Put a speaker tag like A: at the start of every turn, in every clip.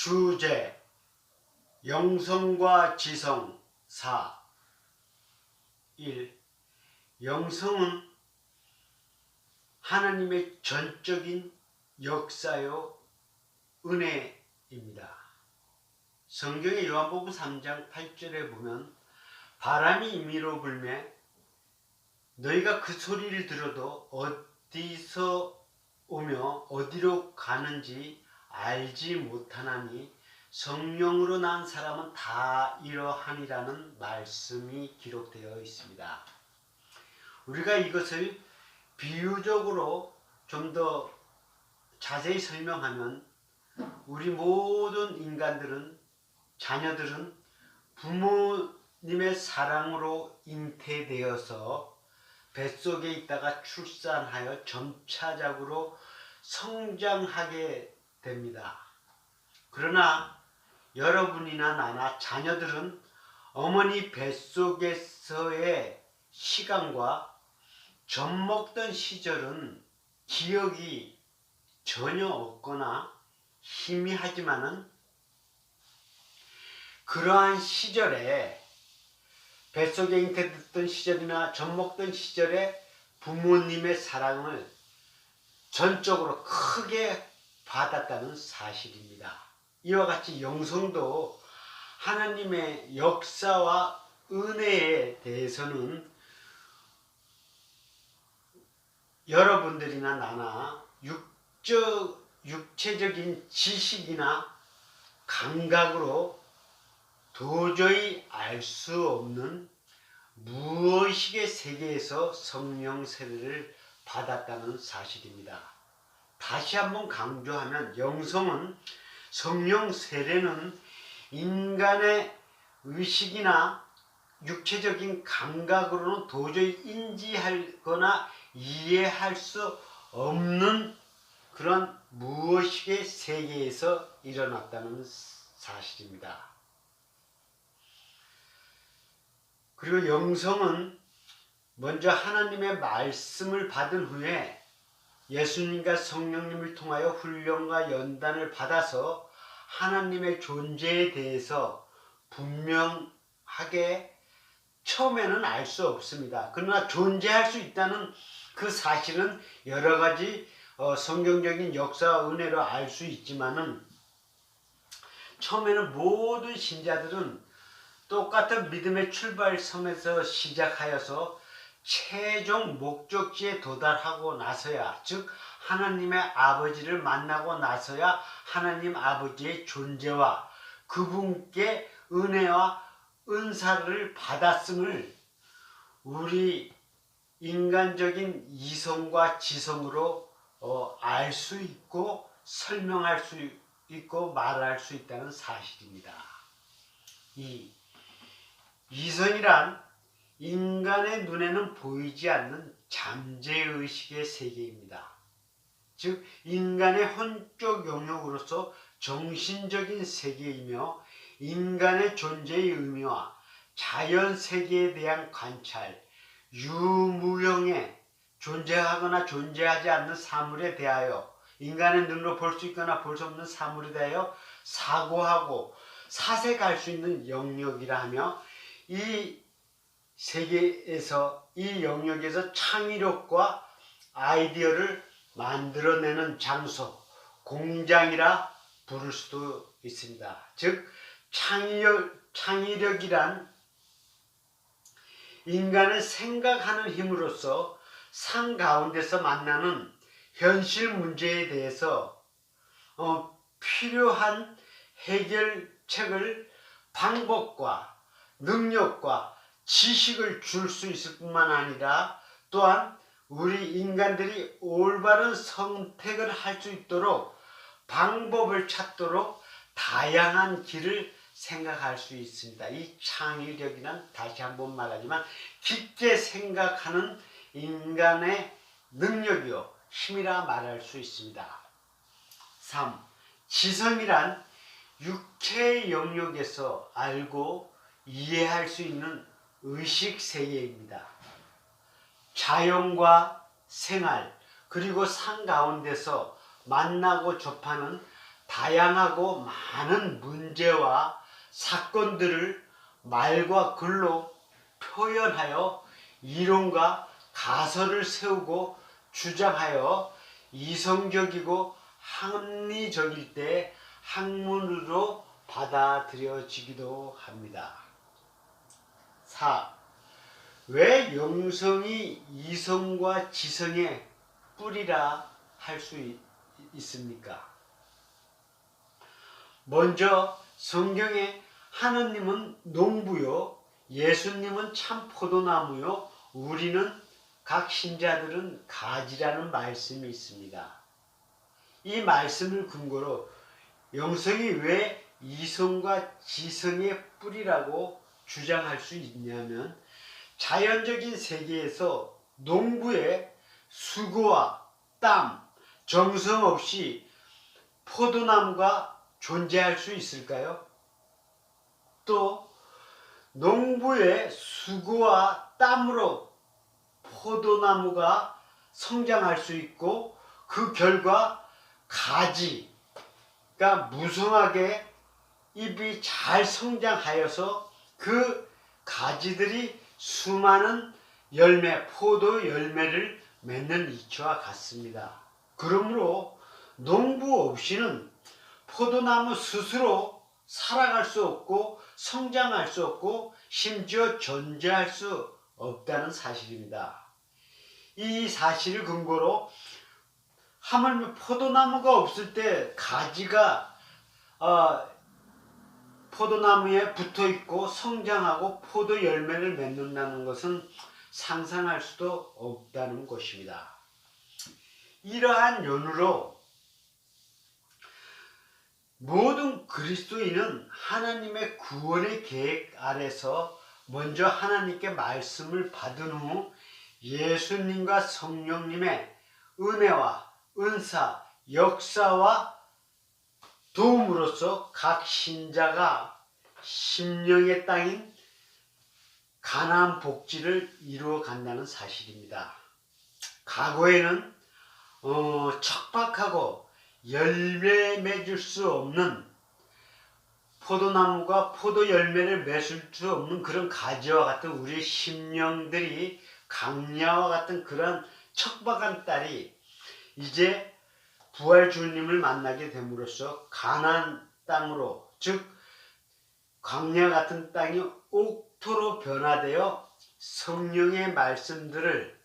A: 주제 영성과 지성 4. 1. 영성은 하나님의 전적인 역사요 은혜입니다. 성경의 요한복음 3장 8절에 보면 바람이 임의로 불매 너희가 그 소리를 들어도 어디서 오며 어디로 가는지 알지 못하나니 성령으로 난 사람은 다 이러하니라는 말씀이 기록되어 있습니다. 우리가 이것을 비유적으로 좀 더 자세히 설명하면 우리 모든 인간들은 자녀들은 부모님의 사랑으로 잉태되어서 뱃속에 있다가 출산하여 점차적으로 성장하게 됩니다. 그러나 여러분이나 나나 자녀들은 어머니 뱃속에서의 시간과 젖 먹던 시절은 기억이 전혀 없거나 희미하지만은 그러한 시절에 뱃속에 잉태됐던 시절이나 젖 먹던 시절에 부모님의 사랑을 전적으로 크게 받았다는 사실입니다. 이와 같이 영성도 하나님의 역사와 은혜에 대해서는 여러분들이나 나나 육체적인 지식이나 감각으로 도저히 알 수 없는 무의식의 세계에서 성령 세례를 받았다는 사실입니다. 다시 한번 강조하면 영성은 성령 세례는 인간의 의식이나 육체적인 감각으로는 도저히 인지하거나 이해할 수 없는 그런 무의식의 세계에서 일어났다는 사실입니다. 그리고 영성은 먼저 하나님의 말씀을 받은 후에 예수님과 성령님을 통하여 훈련과 연단을 받아서 하나님의 존재에 대해서 분명하게 처음에는 알 수 없습니다. 그러나 존재할 수 있다는 그 사실은 여러 가지 성경적인 역사와 은혜로 알 수 있지만은 처음에는 모든 신자들은 똑같은 믿음의 출발점에서 시작하여서 최종 목적지에 도달하고 나서야, 즉 하나님의 아버지를 만나고 나서야 하나님 아버지의 존재와 그분께 은혜와 은사를 받았음을 우리 인간적인 이성과 지성으로 알 수 있고 설명할 수 있고 말할 수 있다는 사실입니다. 이 이성이란 인간의 눈에는 보이지 않는 잠재의식의 세계입니다. 즉 인간의 혼적 영역으로서 정신적인 세계이며 인간의 존재의 의미와 자연세계에 대한 관찰, 유무형의 존재하거나 존재하지 않는 사물에 대하여 인간의 눈으로 볼 수 있거나 볼 수 없는 사물에 대하여 사고하고 사색할 수 있는 영역이라 하며 이 세계에서 이 영역에서 창의력과 아이디어를 만들어내는 장소, 공장이라 부를 수도 있습니다. 즉 창의력이란 인간의 생각하는 힘으로써 상 가운데서 만나는 현실 문제에 대해서 필요한 해결책을 방법과 능력과 지식을 줄 수 있을 뿐만 아니라 또한 우리 인간들이 올바른 선택을 할 수 있도록 방법을 찾도록 다양한 길을 생각할 수 있습니다. 이 창의력이란 다시 한번 말하지만 깊게 생각하는 인간의 능력이요 힘이라 말할 수 있습니다. 3. 지성이란 육체의 영역에서 알고 이해할 수 있는 의식세계입니다. 자연과 생활 그리고 상 가운데서 만나고 접하는 다양하고 많은 문제와 사건들을 말과 글로 표현하여 이론과 가설을 세우고 주장하여 이성적이고 합리적일 때 학문으로 받아들여지기도 합니다. 4. 왜 영성이 이성과 지성의 뿌리라 할 수 있습니까? 먼저 성경에 하느님은 농부요, 예수님은 참 포도나무요, 우리는 각 신자들은 가지라는 말씀이 있습니다. 이 말씀을 근거로 영성이 왜 이성과 지성의 뿌리라고 주장할 수 있냐면, 자연적인 세계에서 농부의 수고와 땀, 정성 없이 포도나무가 존재할 수 있을까요? 또 농부의 수고와 땀으로 포도나무가 성장할 수 있고 그 결과 가지가 무성하게 잎이 잘 성장하여서 그 가지들이 수많은 열매, 포도 열매를 맺는 이치와 같습니다. 그러므로 농부 없이는 포도나무 스스로 살아갈 수 없고 성장할 수 없고 심지어 존재할 수 없다는 사실입니다. 이 사실을 근거로 하물며 포도나무가 없을 때 가지가 포도나무에 붙어있고 성장하고 포도 열매를 맺는다는 것은 상상할 수도 없다는 것입니다. 이러한 연유로 모든 그리스도인은 하나님의 구원의 계획 아래서 먼저 하나님께 말씀을 받은 후 예수님과 성령님의 은혜와 은사, 역사와 도움으로써 각 신자가 심령의 땅인 가나안 복지를 이루어 간다는 사실입니다. 과거에는 척박하고 열매 맺을 수 없는 포도나무가 포도 열매를 맺을 수 없는 그런 가지와 같은 우리의 심령들이 강야와 같은 그런 척박한 딸이 이제 부활 주님을 만나게 됨으로써 가나안 땅으로, 즉 광야 같은 땅이 옥토로 변화되어 성령의 말씀들을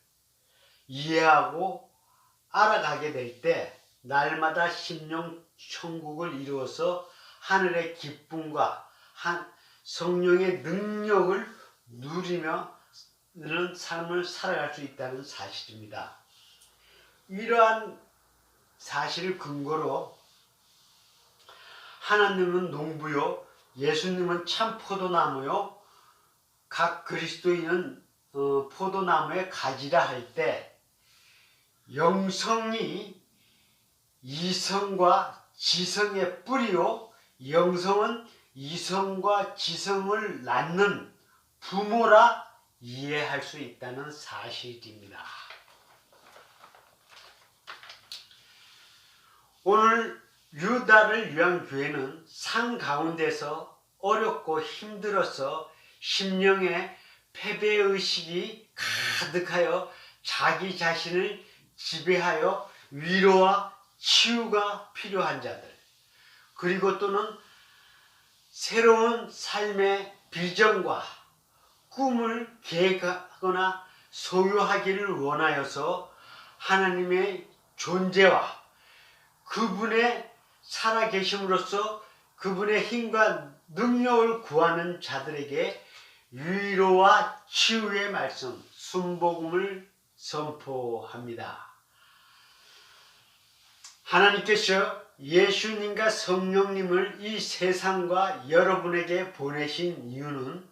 A: 이해하고 알아가게 될 때 날마다 심령 천국을 이루어서 하늘의 기쁨과 성령의 능력을 누리며 삶을 살아갈 수 있다는 사실입니다. 이러한 사실을 근거로 하나님은 농부요, 예수님은 참 포도나무요, 각 그리스도인은 포도나무의 가지라 할 때 영성이 이성과 지성의 뿌리요, 영성은 이성과 지성을 낳는 부모라 이해할 수 있다는 사실입니다. 오늘 유다를 위한 교회는 산 가운데서 어렵고 힘들어서 심령에 패배의식이 가득하여 자기 자신을 지배하여 위로와 치유가 필요한 자들, 그리고 또는 새로운 삶의 비전과 꿈을 계획하거나 소유하기를 원하여서 하나님의 존재와 그분의 살아계심으로써 그분의 힘과 능력을 구하는 자들에게 위로와 치유의 말씀, 순복음을 선포합니다. 하나님께서 예수님과 성령님을 이 세상과 여러분에게 보내신 이유는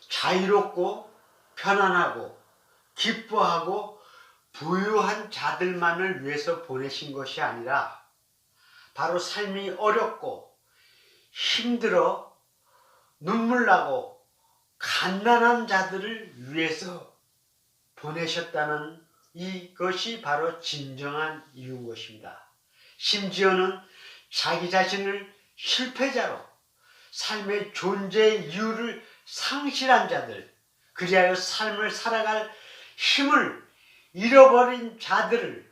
A: 자유롭고 편안하고 기뻐하고 부유한 자들만을 위해서 보내신 것이 아니라 바로 삶이 어렵고 힘들어 눈물 나고 갓난한 자들을 위해서 보내셨다는 이것이 바로 진정한 이유인 것입니다. 심지어는 자기 자신을 실패자로, 삶의 존재의 이유를 상실한 자들, 그리하여 삶을 살아갈 힘을 잃어버린 자들을,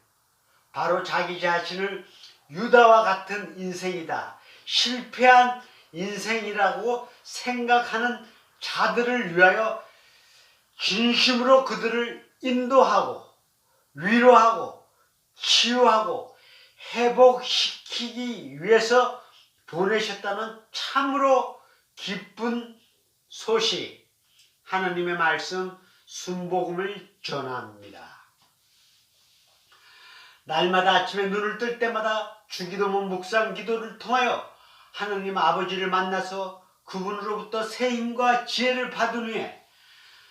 A: 바로 자기 자신을 유다와 같은 인생이다, 실패한 인생이라고 생각하는 자들을 위하여 진심으로 그들을 인도하고 위로하고 치유하고 회복시키기 위해서 보내셨다는 참으로 기쁜 소식, 하나님의 말씀 순복음을 전합니다. 날마다 아침에 눈을 뜰 때마다 주기도문 묵상 기도를 통하여 하나님 아버지를 만나서 그분으로부터 새 힘과 지혜를 받은 후에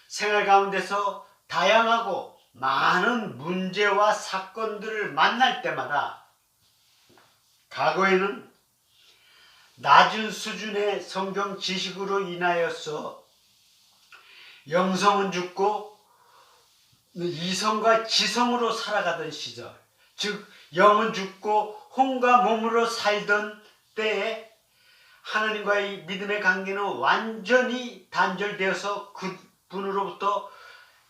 A: 생활 가운데서 다양하고 많은 문제와 사건들을 만날 때마다, 과거에는 낮은 수준의 성경 지식으로 인하여서 영성은 죽고 이성과 지성으로 살아가던 시절, 즉 영은 죽고 혼과 몸으로 살던 때에 하나님과의 믿음의 관계는 완전히 단절되어서 그분으로부터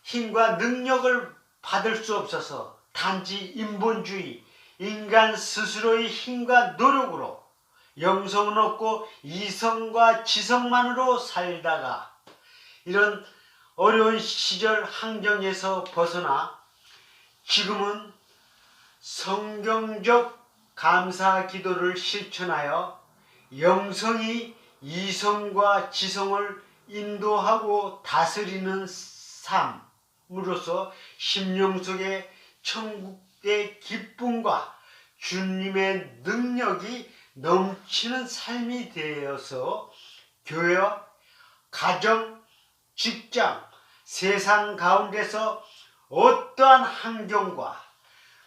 A: 힘과 능력을 받을 수 없어서 단지 인본주의, 인간 스스로의 힘과 노력으로 영성은 없고 이성과 지성만으로 살다가 이런 어려운 시절 환경에서 벗어나 지금은 성경적 감사 기도를 실천하여 영성이 이성과 지성을 인도하고 다스리는 삶으로서 심령 속에 천국의 기쁨과 주님의 능력이 넘치는 삶이 되어서 교회, 가정, 직장, 세상 가운데서 어떠한 환경과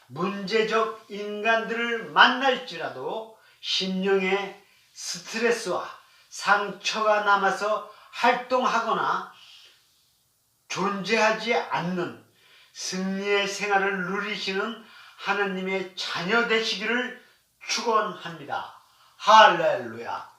A: 문제적 인간들을 만날지라도 심령의 스트레스와 상처가 남아서 활동하거나 존재하지 않는 승리의 생활을 누리시는 하나님의 자녀 되시기를 축원합니다. 할렐루야.